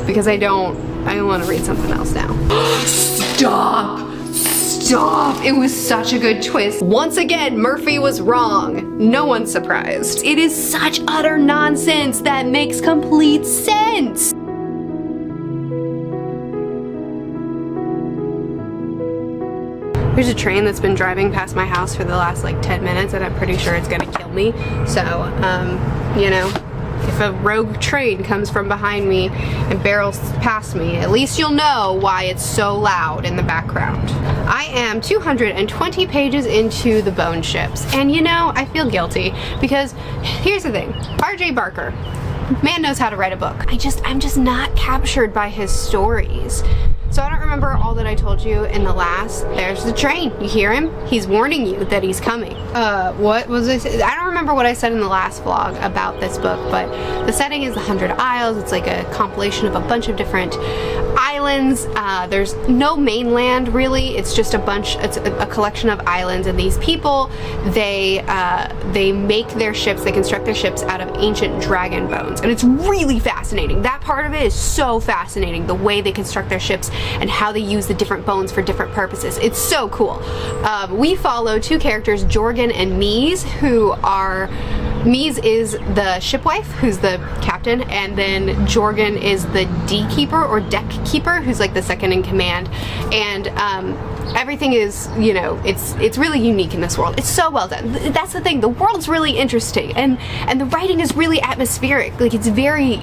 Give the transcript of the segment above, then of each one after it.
because I want to read something else now. Stop! Stop! It was such a good twist. Once again, Murphy was wrong. No one's surprised. It is such utter nonsense that makes complete sense. There's a train that's been driving past my house for the last like 10 minutes and I'm pretty sure it's gonna kill me. So, you know, if a rogue train comes from behind me and barrels past me, at least you'll know why it's so loud in the background. I am 220 pages into the Bone Ships, and you know, I feel guilty because here's the thing, R.J. Barker, man knows how to write a book. I'm just not captured by his stories. So I don't remember all that I told you in the last. There's the train. You hear him? He's warning you that he's coming. What was I saying? I don't remember what I said in the last vlog about this book, but the setting is the 100 Isles. It's like a compilation of a bunch of different islands. There's no mainland really. It's just it's a collection of islands, and these people, they make their ships, they construct their ships out of ancient dragon bones, and it's really fascinating. That part of it is so fascinating, the way they construct their ships and how they use the different bones for different purposes. It's so cool. We follow two characters, Jorgen and Mies, who are, Mies is the shipwife, who's the captain, and then Jorgen is the D-keeper or deck keeper, who's like the second in command. And everything is, you know, it's really unique in this world. It's so well done. That's the thing, the world's really interesting, and the writing is really atmospheric. Like, it's very,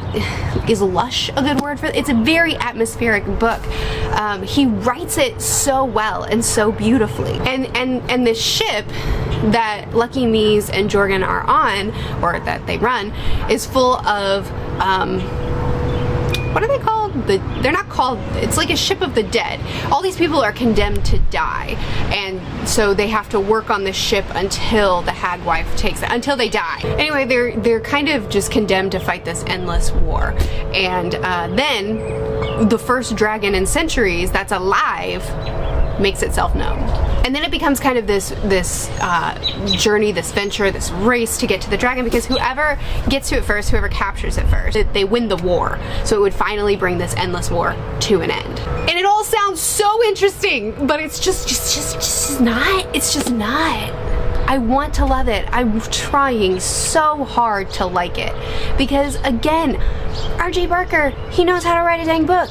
is lush a good word for it? It's a very atmospheric book. He writes it so well and so beautifully. And this ship that Lucky Mies and Jorgen are on, or that they run, is full of, what are they called? They're not called, it's like a ship of the dead. All these people are condemned to die, and so they have to work on this ship until the hag wife takes it, until they die. Anyway, they're kind of just condemned to fight this endless war. And then the first dragon in centuries that's alive makes itself known. And then it becomes kind of this journey, this venture, this race to get to the dragon, because whoever gets to it first, whoever captures it first, they win the war. So it would finally bring this endless war to an end. And it all sounds so interesting, but it's just not. It's just not. I want to love it. I'm trying so hard to like it. Because again, R.J. Barker, he knows how to write a dang book.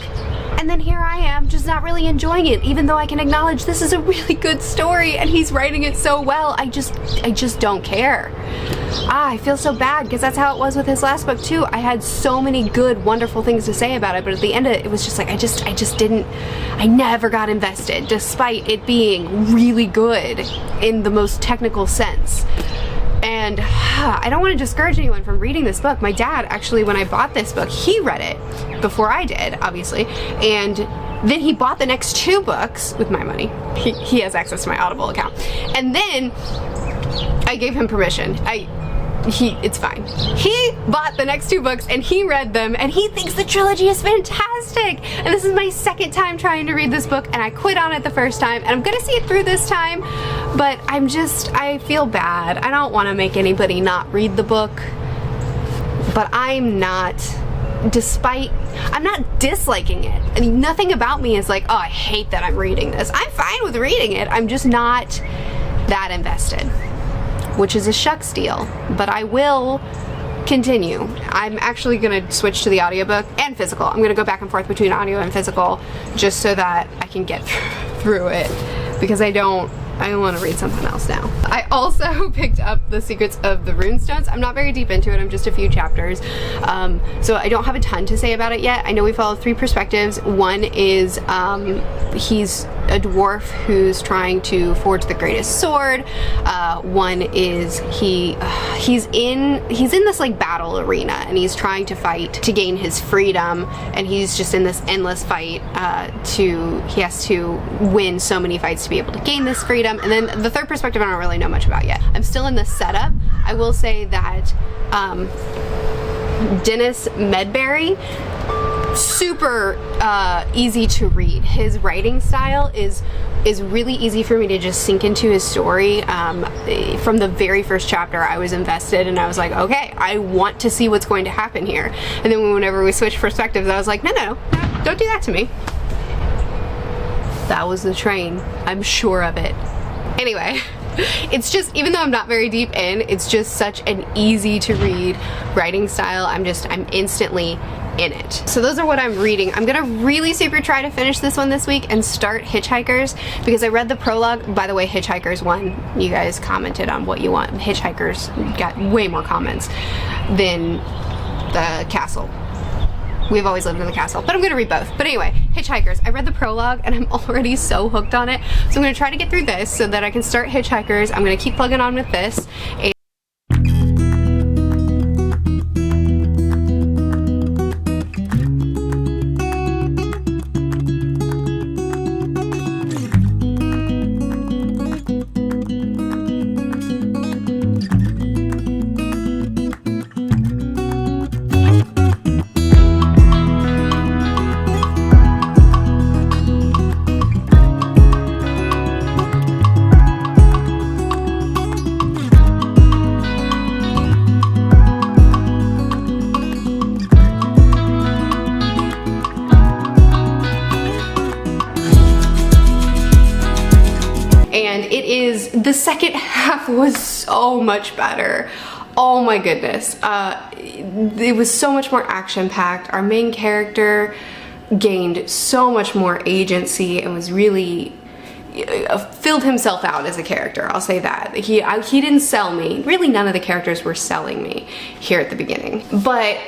And then here I am, just not really enjoying it, even though I can acknowledge this is a really good story and he's writing it so well. I just don't care. I feel so bad, because that's how it was with his last book too. I had so many good, wonderful things to say about it, but at the end of it, it was just like, I never got invested, despite it being really good in the most technical sense. And I don't want to discourage anyone from reading this book. My dad, actually, when I bought this book, he read it before I did, obviously, and then he bought the next two books with my money. He has access to my Audible account. And then I gave him permission. It's fine. He bought the next two books and he read them, and he thinks the trilogy is fantastic. And this is my second time trying to read this book, and I quit on it the first time, and I'm gonna see it through this time, but I feel bad. I don't want to make anybody not read the book, but I'm not disliking it. I mean, nothing about me is like, oh, I hate that I'm reading this. I'm fine with reading it. I'm just not that invested, which is a shucks deal, but I will continue. I'm actually gonna switch to the audiobook and physical. I'm gonna go back and forth between audio and physical just so that I can get through it, because I want to read something else now. I also picked up The Secrets of the Runestones. I'm not very deep into it, I'm just a few chapters. So I don't have a ton to say about it yet. I know we follow three perspectives. One is he's a dwarf who's trying to forge the greatest sword. One is he's in this like battle arena, and he's trying to fight to gain his freedom, and he's just in this endless fight he has to win so many fights to be able to gain this freedom. And then the third perspective I don't really know much about yet. I'm still in the setup. I will say that Dennis Medberry super easy to read. His writing style is really easy for me to just sink into his story. From the very first chapter, I was invested and I was like, okay, I want to see what's going to happen here. And then whenever we switched perspectives, I was like, no, don't do that to me. That was the train. I'm sure of it. Anyway, it's just, even though I'm not very deep in, it's just such an easy to read writing style. I'm instantly in it. So those are what I'm reading. I'm gonna really super try to finish this one this week and start Hitchhikers, because I read the prologue. By the way, Hitchhikers won. You guys commented on what you want. Hitchhikers got way more comments than the castle. We've always lived in the castle, but I'm gonna read both. But anyway, Hitchhikers, I read the prologue and I'm already so hooked on it. So I'm gonna try to get through this so that I can start Hitchhikers. I'm gonna keep plugging on with this. And it is, the second half was so much better. Oh my goodness. It was so much more action-packed. Our main character gained so much more agency and was really filled himself out as a character. I'll say that. He didn't sell me. Really, none of the characters were selling me here at the beginning. But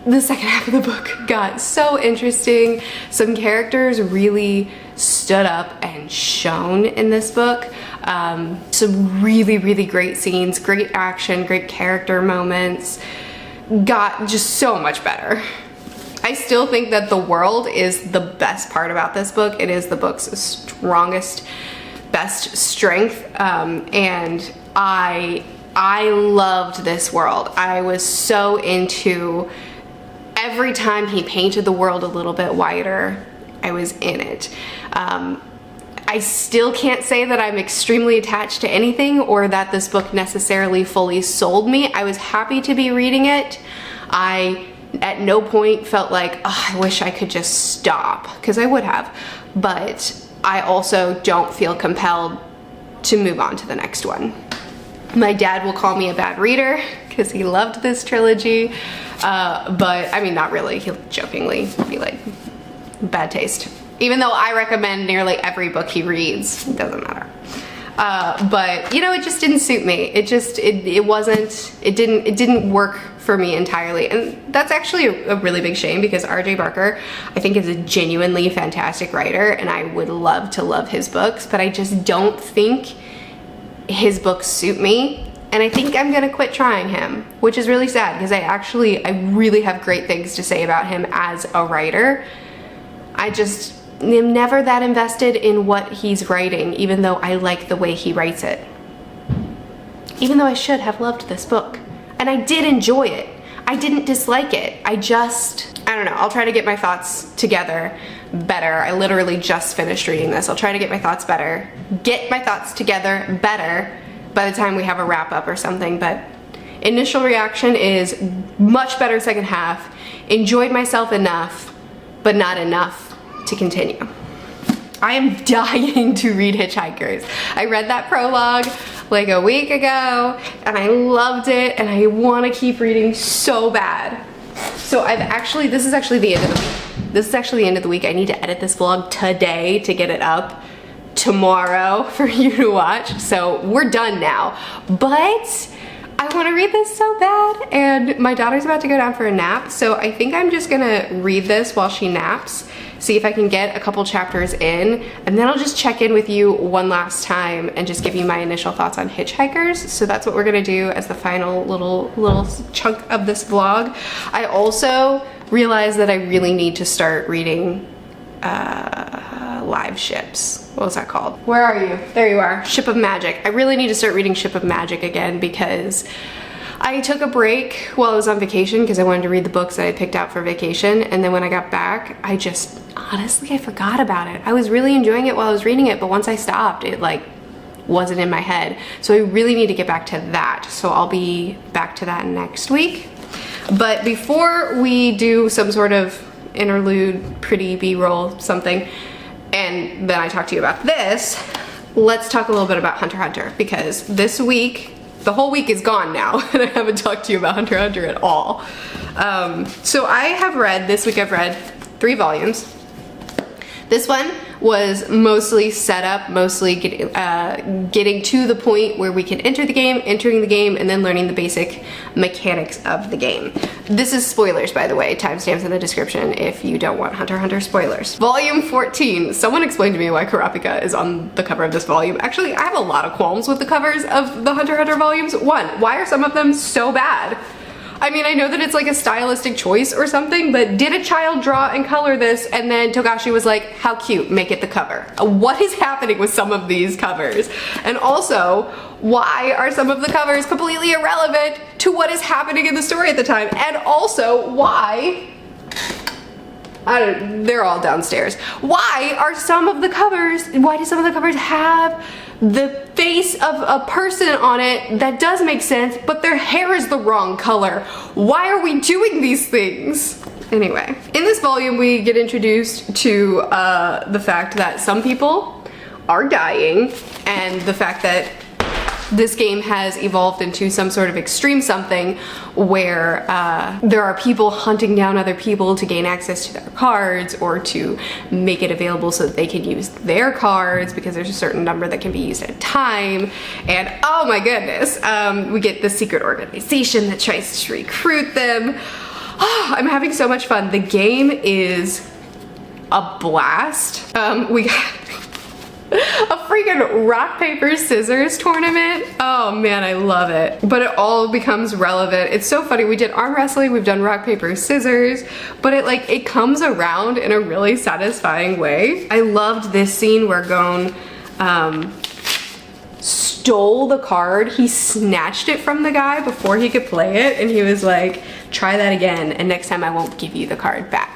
the second half of the book got so interesting. Some characters really stood up and shone in this book. Some really great scenes, great action, great character moments. Got just so much better. I still think that the world is the best part about this book. It is the book's strongest, best strength, and I loved this world. I was so into every time he painted the world a little bit wider, I was in it. I still can't say that I'm extremely attached to anything or that this book necessarily fully sold me. I was happy to be reading it. I at no point felt like, oh, I wish I could just stop, because I would have. But I also don't feel compelled to move on to the next one. My dad will call me a bad reader because he loved this trilogy, but I mean, not really. He'll jokingly be like, bad taste. Even though I recommend nearly every book he reads, it doesn't matter. But you know, it just didn't suit me. It didn't work for me entirely. And that's actually a really big shame, because R.J. Barker, I think, is a genuinely fantastic writer, and I would love to love his books, but I just don't think his books suit me. And I think I'm gonna quit trying him, which is really sad, because I really have great things to say about him as a writer. I just am never that invested in what he's writing, even though I like the way he writes it. Even though I should have loved this book. And I did enjoy it. I didn't dislike it. I don't know, I'll try to get my thoughts together better. I literally just finished reading this. I'll try to get my thoughts together better by the time we have a wrap up or something. But initial reaction is much better second half. Enjoyed myself enough, but not enough to continue. I am dying to read Hitchhikers. I read that prologue like a week ago and I loved it, and I want to keep reading so bad. So this is actually the end of the week. This is actually the end of the week. I need to edit this vlog today to get it up tomorrow for you to watch. So we're done now. But I want to read this so bad, and my daughter's about to go down for a nap, so I think I'm just gonna read this while she naps, see if I can get a couple chapters in, and then I'll just check in with you one last time and just give you my initial thoughts on Hitchhikers. So that's what we're gonna do as the final little chunk of this vlog. I also realized that I really need to start reading live ships. What was that called? Where are you? There you are. Ship of Magic. I really need to start reading Ship of Magic again, because I took a break while I was on vacation because I wanted to read the books that I picked out for vacation, and then when I got back, honestly, I forgot about it. I was really enjoying it while I was reading it, but once I stopped, it like wasn't in my head. So I really need to get back to that. So I'll be back to that next week. But before we do some sort of interlude, pretty B-roll something, and then I talk to you about this, let's talk a little bit about Hunter x Hunter, because this week, the whole week is gone now, and I haven't talked to you about Hunter x Hunter at all. So this week I've read 3 volumes. This one was mostly set up, mostly getting to the point where we can entering the game, and then learning the basic mechanics of the game. This is spoilers, by the way, timestamps in the description if you don't want Hunter x Hunter spoilers. Volume 14. Someone explained to me why Kurapika is on the cover of this volume. Actually, I have a lot of qualms with the covers of the Hunter x Hunter volumes. One, why are some of them so bad? I mean, I know that it's like a stylistic choice or something, but did a child draw and color this and then Togashi was like, how cute, make it the cover? What is happening with some of these covers? And also, why are some of the covers completely irrelevant to what is happening in the story at the time? And also, why, they're all downstairs. Why do some of the covers have the face of a person on it that does make sense, but their hair is the wrong color? Why are we doing these things? Anyway, in this volume we get introduced to the fact that some people are dying, and the fact that this game has evolved into some sort of extreme something where there are people hunting down other people to gain access to their cards, or to make it available so that they can use their cards, because there's a certain number that can be used at a time. And oh my goodness, we get the secret organization that tries to recruit them. Oh, I'm having so much fun. The game is a blast. We got a freaking rock, paper, scissors tournament. Oh man, I love it. But it all becomes relevant. It's so funny. We did arm wrestling, we've done rock, paper, scissors, but it comes around in a really satisfying way. I loved this scene where Gon stole the card. He snatched it from the guy before he could play it, and he was like, try that again, and next time I won't give you the card back.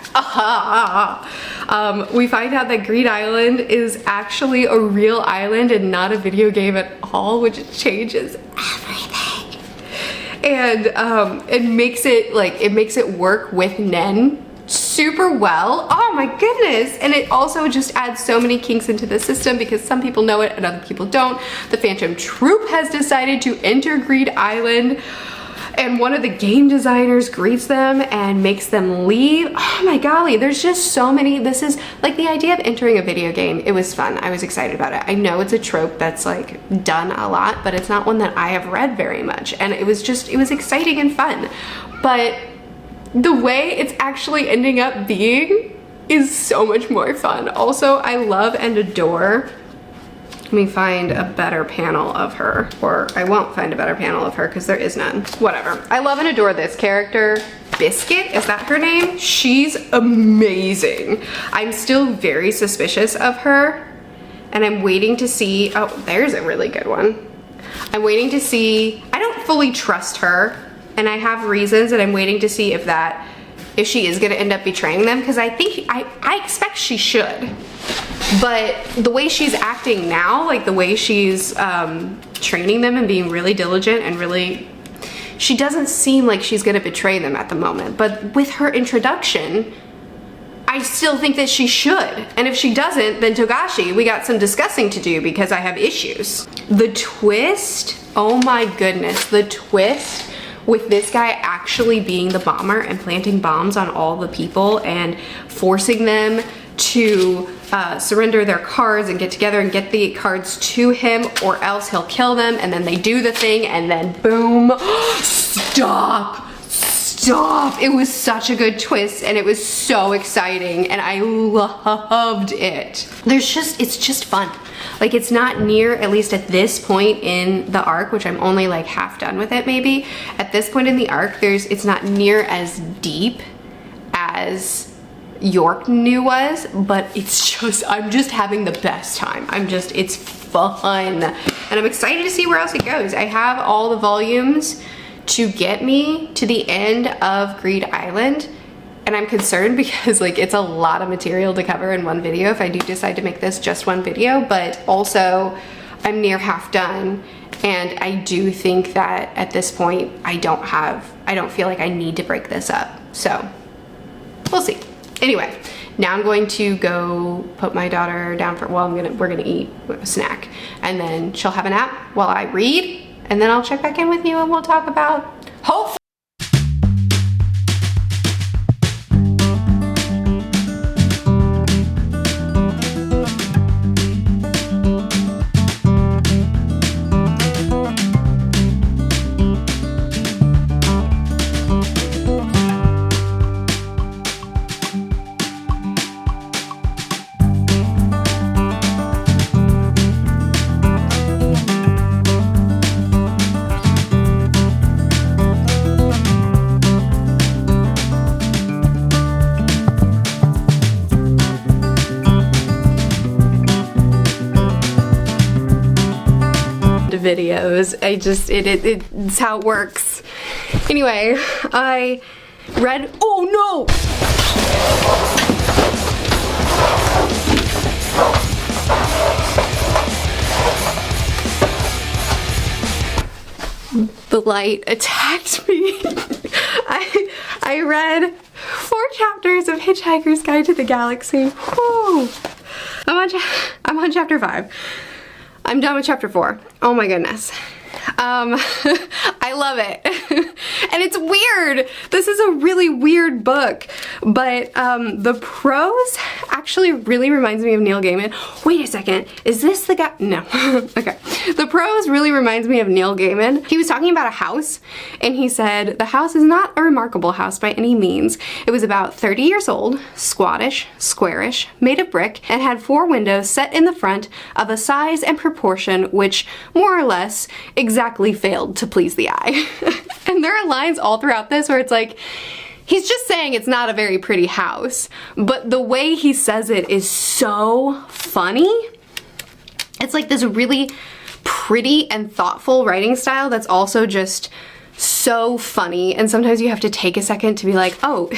We find out that Greed Island is actually a real island and not a video game at all, which changes everything. And it makes it work with Nen super well. Oh my goodness. And it also just adds so many kinks into the system, because some people know it and other people don't. The Phantom Troop has decided to enter Greed Island, and one of the game designers greets them and makes them leave. Oh my golly, there's just so many. This is like the idea of entering a video game. It was fun. I was excited about it. I know it's a trope that's like done a lot, but it's not one that I have read very much. And it was exciting and fun. But the way it's actually ending up being is so much more fun. Also, I love and adore, let me find a better panel of her, or I won't find a better panel of her because there is none. Whatever. I love and adore this character. Biscuit, is that her name? She's amazing. I'm still very suspicious of her, and I'm waiting to see, oh, there's a really good one. I'm waiting to see, I don't fully trust her, and I have reasons, and I'm waiting to see if she is gonna end up betraying them, because I expect she should. But the way she's acting now, like the way she's training them and being really diligent and really, she doesn't seem like she's gonna betray them at the moment. But with her introduction, I still think that she should. And if she doesn't, then Togashi, we got some discussing to do, because I have issues. The twist, oh my goodness, the twist with this guy actually being the bomber and planting bombs on all the people and forcing them to surrender their cards and get together and get the cards to him, or else he'll kill them, and then they do the thing, and then boom. Stop. It was such a good twist, and it was so exciting, and I loved it. It's just fun. Like, it's not near, at least at this point in the arc, which I'm only like half done with it maybe. At this point in the arc, it's not near as deep as York New was, but I'm just having the best time. It's fun. And I'm excited to see where else it goes. I have all the volumes to get me to the end of Greed Island. And I'm concerned because like it's a lot of material to cover in one video if I do decide to make this just one video, but also I'm near half done, and I do think that at this point I don't feel like I need to break this up. So we'll see. Anyway, now I'm going to go put my daughter down for, well, we're gonna eat a snack, and then she'll have a nap while I read, and then I'll check back in with you and we'll talk about hopefully videos. It's how it works. Anyway, I read, oh no! The light attacked me. I read 4 chapters of Hitchhiker's Guide to the Galaxy. Whoa. I'm on chapter 5. I'm done with chapter 4. Oh my goodness. I love it. And it's weird. This is a really weird book, but the prose actually really reminds me of Neil Gaiman. Wait a second, is this the guy? No. Okay. The prose really reminds me of Neil Gaiman. He was talking about a house, and he said, the house is not a remarkable house by any means. It was about 30 years old, squattish, squarish, made of brick, and had 4 windows set in the front of a size and proportion which, more or less, exactly failed to please the eye. And there are lines all throughout this where it's like, he's just saying it's not a very pretty house, but the way he says it is so funny. It's like this really pretty and thoughtful writing style that's also just so funny, and sometimes you have to take a second to be like, oh,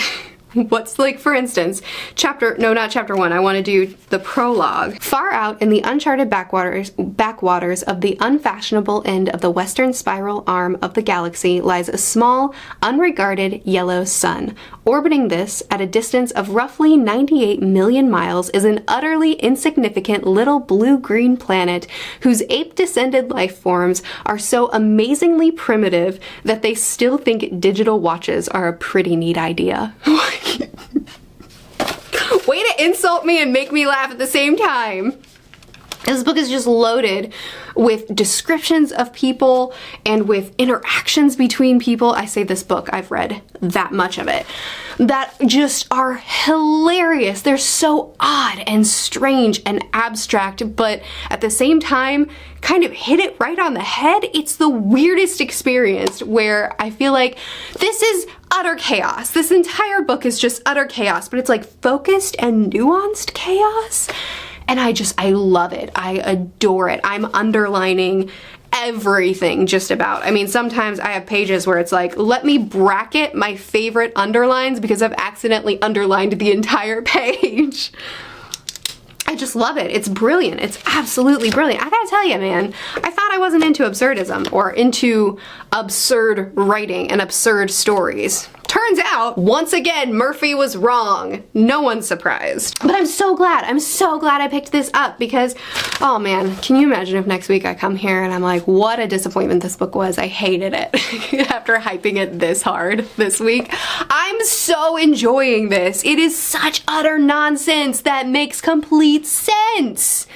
what's, like, for instance, not chapter 1, I want to do the prologue. Far out in the uncharted backwaters of the unfashionable end of the western spiral arm of the galaxy lies a small, unregarded yellow sun. Orbiting this, at a distance of roughly 98 million miles, is an utterly insignificant little blue-green planet whose ape-descended life forms are so amazingly primitive that they still think digital watches are a pretty neat idea. Way to insult me and make me laugh at the same time. This book is just loaded with descriptions of people and with interactions between people. I say this book, I've read that much of it, that just are hilarious. They're so odd and strange and abstract, but at the same time, kind of hit it right on the head. It's the weirdest experience where I feel like this is utter chaos. This entire book is just utter chaos, but it's like focused and nuanced chaos. And I love it. I adore it. I'm underlining everything just about. I mean, sometimes I have pages where it's like, let me bracket my favorite underlines because I've accidentally underlined the entire page. I just love it. It's brilliant. It's absolutely brilliant. I gotta tell you, man, I thought I wasn't into absurdism or into absurd writing and absurd stories. Turns out, once again, Murphy was wrong. No one's surprised. But I'm so glad I picked this up because, oh man, can you imagine if next week I come here and I'm like, what a disappointment this book was. I hated it after hyping it this hard this week. I'm so enjoying this. It is such utter nonsense that makes complete sense.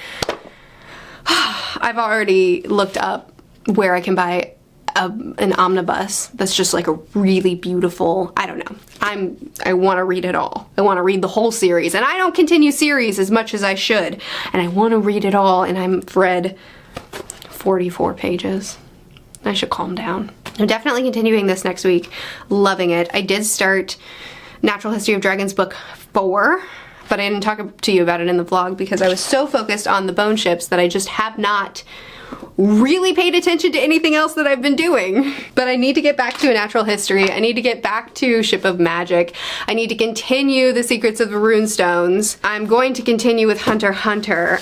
I've already looked up where I can buy an omnibus that's just like a really beautiful, I don't know. I want to read it all. I want to read the whole series, and I don't continue series as much as I should, and I want to read it all, and I've read 44 pages. I should calm down. I'm definitely continuing this next week. Loving it. I did start Natural History of Dragons book 4. but I didn't talk to you about it in the vlog because I was so focused on the bone ships that I just have not really paid attention to anything else that I've been doing. But I need to get back to A Natural History. I need to get back to Ship of Magic. I need to continue The Secrets of the Runestones. I'm going to continue with Hunter x Hunter.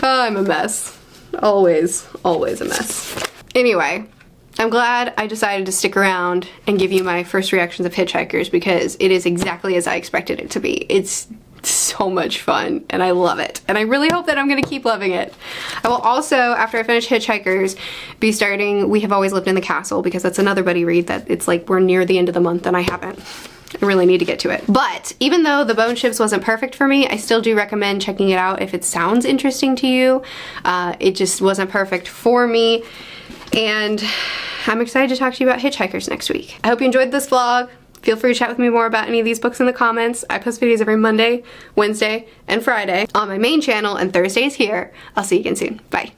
I'm a mess. Always, always a mess. Anyway, I'm glad I decided to stick around and give you my first reactions of Hitchhikers because it is exactly as I expected it to be. It's so much fun and I love it, and I really hope that I'm gonna keep loving it. I will also, after I finish Hitchhikers, be starting We Have Always Lived in the Castle because that's another buddy read that it's like we're near the end of the month and I haven't. I really need to get to it. But even though the bone ships wasn't perfect for me, I still do recommend checking it out if it sounds interesting to you. It just wasn't perfect for me, and I'm excited to talk to you about Hitchhikers next week. I hope you enjoyed this vlog. Feel free to chat with me more about any of these books in the comments. I post videos every Monday, Wednesday, and Friday on my main channel, and Thursdays here. I'll see you again soon. Bye.